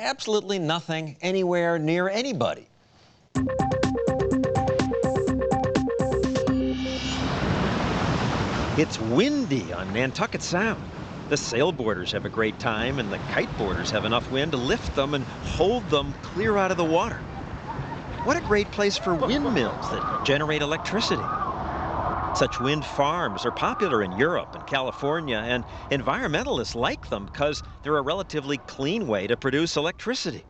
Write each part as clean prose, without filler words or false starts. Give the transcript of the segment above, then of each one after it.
Absolutely nothing anywhere near anybody. It's windy on Nantucket Sound. The sailboarders have a great time, and the kiteboarders have enough wind to lift them and hold them clear out of the water. What a great place for windmills that generate electricity. Such wind farms are popular in Europe and California, and environmentalists like them because they're a relatively clean way to produce electricity.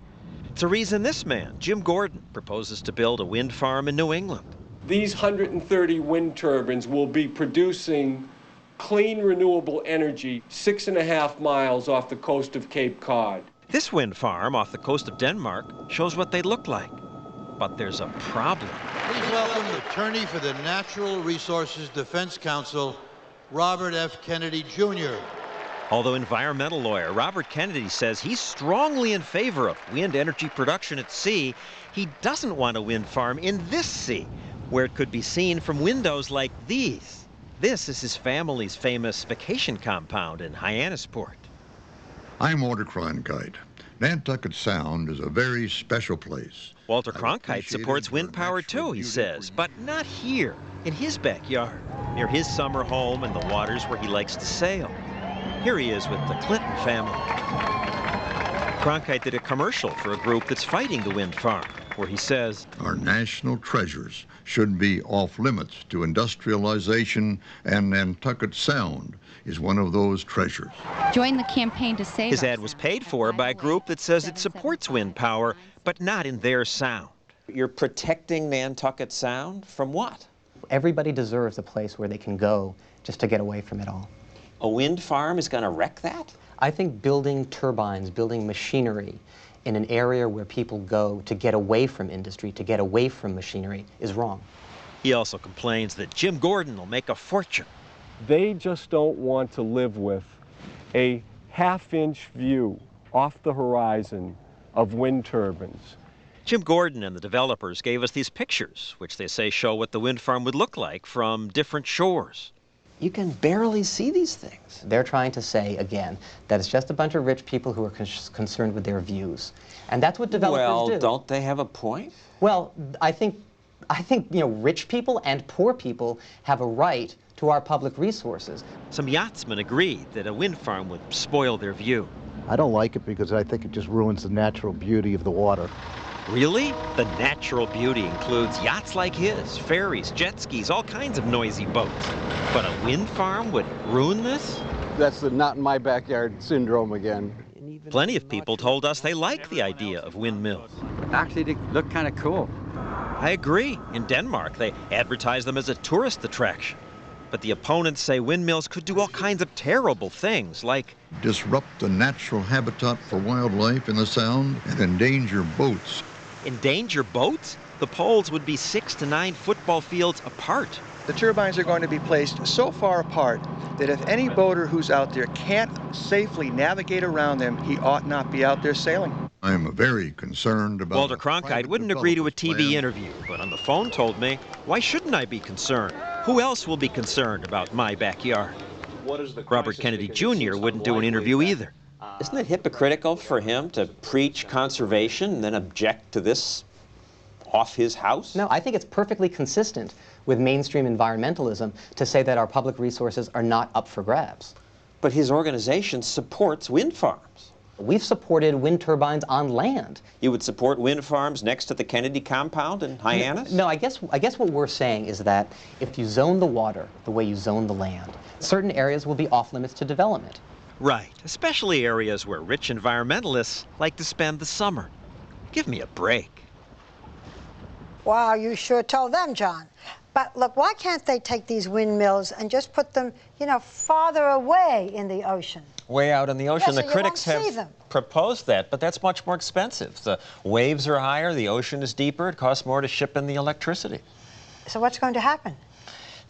It's a reason this man, Jim Gordon, proposes to build a wind farm in New England. These 130 wind turbines will be producing clean, renewable energy 6.5 miles off the coast of Cape Cod. This wind farm off the coast of Denmark shows what they look like. But there's a problem. Please welcome the attorney for the Natural Resources Defense Council, Robert F. Kennedy, Jr. Although environmental lawyer Robert Kennedy says he's strongly in favor of wind energy production at sea, he doesn't want a wind farm in this sea, where it could be seen from windows like these. This is his family's famous vacation compound in Hyannisport. I'm Walter Cronkite. Nantucket Sound is a very special place. Walter Cronkite supports wind power too, he says, but not here, in his backyard, near his summer home and the waters where he likes to sail. Here he is with the Clinton family. Cronkite did a commercial for a group that's fighting the wind farm, where he says, our national treasures should be off limits to industrialization, and Nantucket Sound is one of those treasures. Join the campaign to save his ad was paid for by a group that says it supports wind power, but not in their sound. You're protecting Nantucket Sound from what? Everybody deserves a place where they can go just to get away from it all. A wind farm is going to wreck that? I think building turbines, building machinery in an area where people go to get away from industry, to get away from machinery, is wrong. He also complains that Jim Gordon will make a fortune. They just don't want to live with a half-inch view off the horizon of wind turbines. Jim Gordon and the developers gave us these pictures, which they say show what the wind farm would look like from different shores. You can barely see these things. They're trying to say, again, that it's just a bunch of rich people who are concerned with their views. And that's what developers do. Well, don't they have a point? Well, I think rich people and poor people have a right to our public resources. Some yachtsmen agreed that a wind farm would spoil their view. I don't like it because I think it just ruins the natural beauty of the water. Really? The natural beauty includes yachts like his, ferries, jet skis, all kinds of noisy boats. But a wind farm would ruin this? That's the not in my backyard syndrome again. Plenty of people told us they like the idea of windmills. Actually, they look kind of cool. I agree. In Denmark, they advertise them as a tourist attraction. But the opponents say windmills could do all kinds of terrible things, like disrupt the natural habitat for wildlife in the Sound and endanger boats. Endanger boats? The poles would be 6 to 9 football fields apart. The turbines are going to be placed so far apart that if any boater who's out there can't safely navigate around them, he ought not be out there sailing. I'm very concerned about... Walter Cronkite wouldn't agree to a TV interview, but on the phone told me, why shouldn't I be concerned? Who else will be concerned about my backyard? Robert Kennedy Jr. wouldn't do an interview either. Isn't it hypocritical for him to preach conservation and then object to this off his house? No, I think it's perfectly consistent with mainstream environmentalism to say that our public resources are not up for grabs. But his organization supports wind farms. We've supported wind turbines on land. You would support wind farms next to the Kennedy compound in Hyannis? No, I guess what we're saying is that if you zone the water the way you zone the land, certain areas will be off limits to development. Right, especially areas where rich environmentalists like to spend the summer. Give me a break. Wow, you sure told them, John. But look, why can't they take these windmills and just put them, farther away in the ocean? Way out in the ocean. Yeah, so the critics have proposed that, but that's much more expensive. The waves are higher, the ocean is deeper, it costs more to ship in the electricity. So what's going to happen?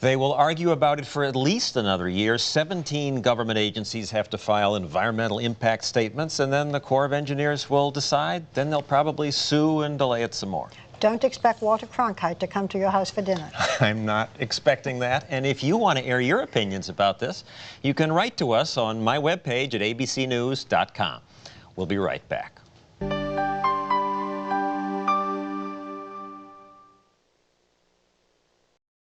They will argue about it for at least another year. 17 government agencies have to file environmental impact statements, and then the Corps of Engineers will decide. Then they'll probably sue and delay it some more. Don't expect Walter Cronkite to come to your house for dinner. I'm not expecting that. And if you want to air your opinions about this, you can write to us on my webpage at abcnews.com. We'll be right back.